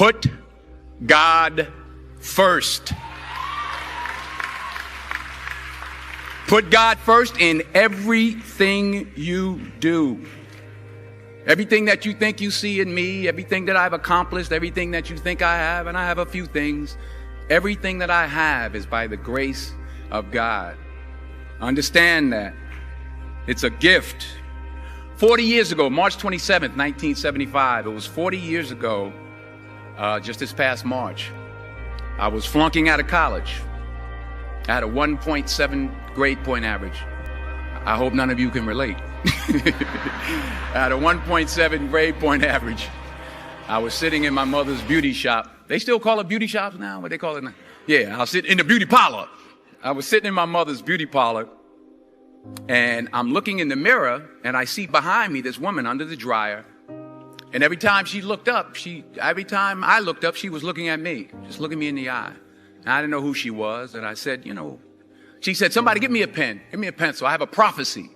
Put God first. Put God first in everything you do. Everything that you think you see in me, everything that I've accomplished, everything that you think I have, and I have a few things, everything that I have is by the grace of God. Understand that. It's a gift. 40 years ago, March 27th, 1975, it was 40 years ago, just this past March, I was flunking out of college. I had a 1.7 grade point average. I hope none of you can relate. I had a 1.7 grade point average. I was sitting in my mother's beauty shop. They still call it beauty shops now? What they call it now? Yeah, I was sitting in the beauty parlor. I was sitting in my mother's beauty parlor, and I'm looking in the mirror, and I see behind me this woman under the dryer. And every time I looked up, she was looking at me, just looking me in the eye. And I didn't know who she was. And I said, she said, somebody give me a pen, give me a pencil. I have a prophecy.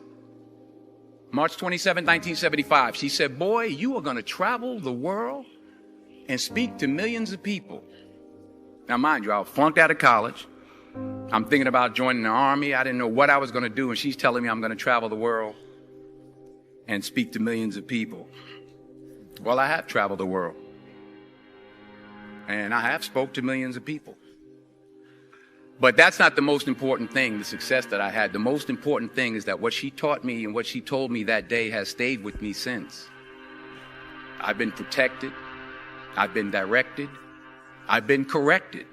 March 27, 1975. She said, boy, you are going to travel the world and speak to millions of people. Now, mind you, I was flunked out of college. I'm thinking about joining the army. I didn't know what I was going to do. And she's telling me I'm going to travel the world and speak to millions of people. Well, I have traveled the world. And I have spoke to millions of people. But that's not the most important thing, the success that I had. The most important thing is that what she taught me and what she told me that day has stayed with me since. I've been protected. I've been directed. I've been corrected.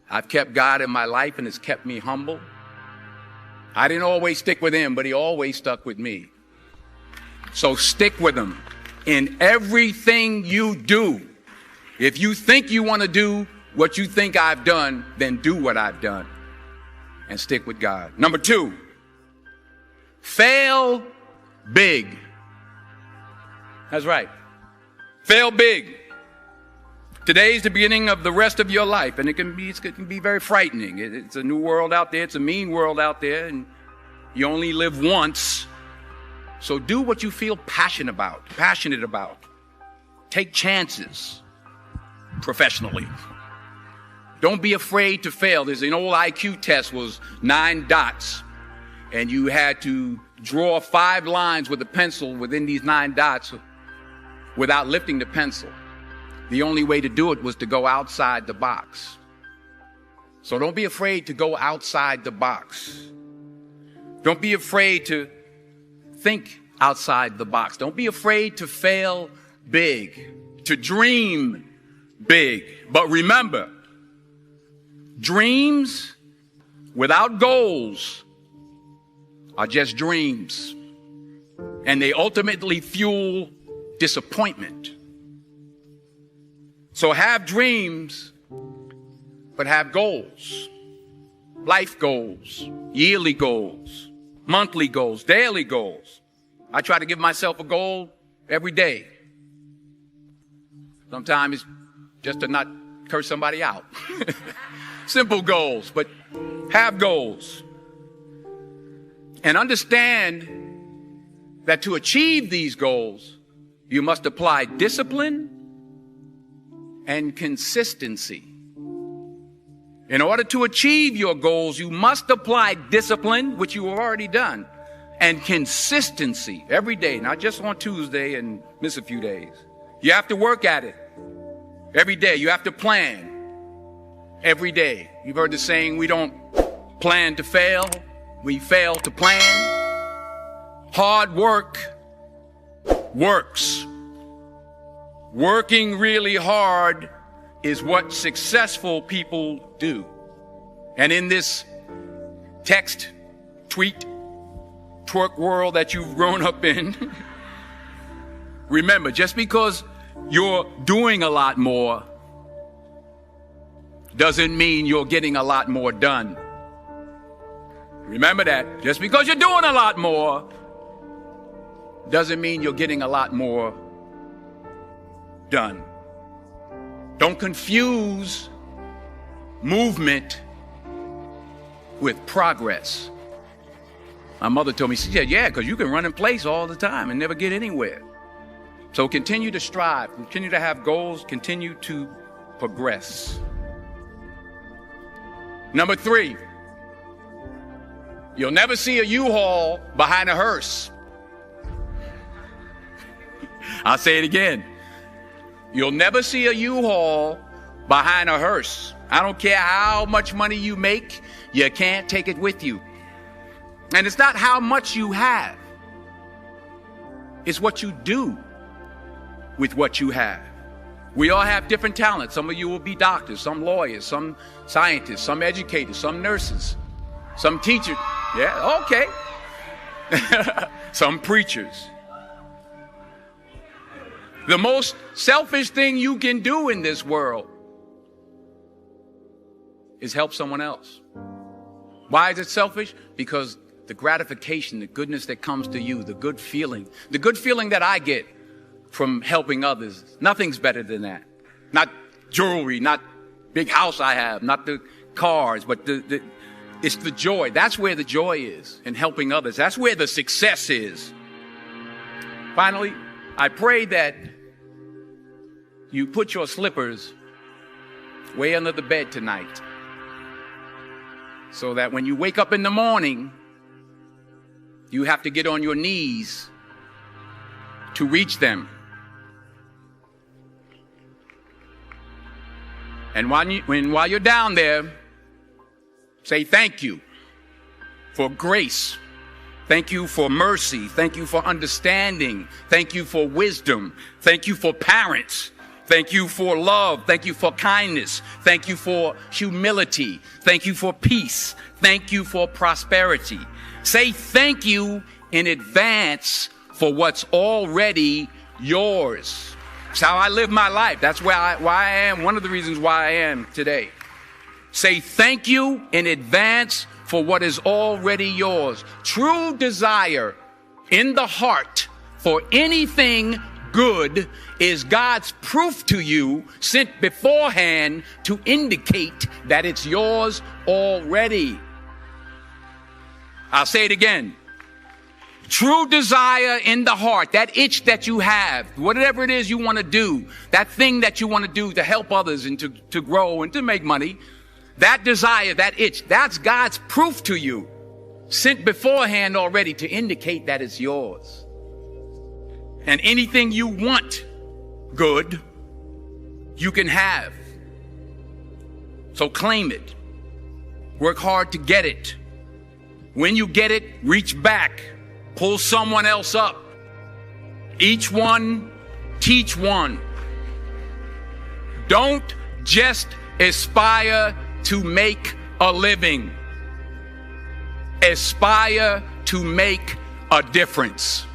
I've kept God in my life, and it's kept me humble. I didn't always stick with him, but he always stuck with me. So stick with him in everything you do. If you think you want to do what you think I've done, then do what I've done and stick with God. Number 2, fail big. That's right. Fail big. Today's the beginning of the rest of your life, and it can be very frightening. It's a new world out there. It's a mean world out there, and you only live once. So do what you feel passionate about. Take chances professionally. Don't be afraid to fail. There's an old IQ test, was 9 dots, and you had to draw 5 lines with a pencil within these 9 dots without lifting the pencil. The only way to do it was to go outside the box. So don't be afraid to go outside the box. Don't be afraid to think outside the box. Don't be afraid to fail big, to dream big. But remember, dreams without goals are just dreams, and they ultimately fuel disappointment. So have dreams, but have goals. Life goals, yearly goals, monthly goals, daily goals. I try to give myself a goal every day. Sometimes it's just to not curse somebody out. Simple goals, but have goals. And understand that to achieve these goals, you must apply discipline and consistency. In order to achieve your goals, you must apply discipline, which you have already done, and consistency every day, not just on Tuesday and miss a few days. You have to work at it every day. You have to plan every day. You've heard the saying, we don't plan to fail, we fail to plan. Hard work works. Working really hard is what successful people do. And in this text, tweet, twerk world that you've grown up in, remember, just because you're doing a lot more doesn't mean you're getting a lot more done. Remember that. Just because you're doing a lot more doesn't mean you're getting a lot more done. Don't confuse movement with progress. My mother told me, she said, yeah, because you can run in place all the time and never get anywhere. So continue to strive, continue to have goals, continue to progress. Number 3, you'll never see a U-Haul behind a hearse. I'll say it again. You'll never see a U-Haul behind a hearse. I don't care how much money you make, you can't take it with you. And it's not how much you have. It's what you do with what you have. We all have different talents. Some of you will be doctors, some lawyers, some scientists, some educators, some nurses, some teachers. Yeah, okay. Some preachers. The most selfish thing you can do in this world is help someone else. Why is it selfish? Because the gratification, the goodness that comes to you, the good feeling that I get from helping others, nothing's better than that. Not jewelry, not big house I have, not the cars, but it's the joy. That's where the joy is, in helping others. That's where the success is. Finally, I pray that you put your slippers way under the bed tonight, so that when you wake up in the morning, you have to get on your knees to reach them. And while you're down there, say thank you for grace. Thank you for mercy. Thank you for understanding. Thank you for wisdom. Thank you for parents. Thank you for love. Thank you for kindness. Thank you for humility. Thank you for peace. Thank you for prosperity. Say thank you in advance for what's already yours. It's how I live my life. That's why I am. One of the reasons why I am today. Say thank you in advance for what is already yours. True desire in the heart for anything good is God's proof to you, sent beforehand to indicate that it's yours already. I'll say it again. True desire in the heart, that itch that you have, whatever it is you want to do, that thing that you want to do to help others and to grow and to make money, that desire, that itch, that's God's proof to you, sent beforehand already to indicate that it's yours. And anything you want good, you can have. So claim it. Work hard to get it. When you get it, reach back. Pull someone else up. Each one, teach one. Don't just aspire to make a living. Aspire to make a difference.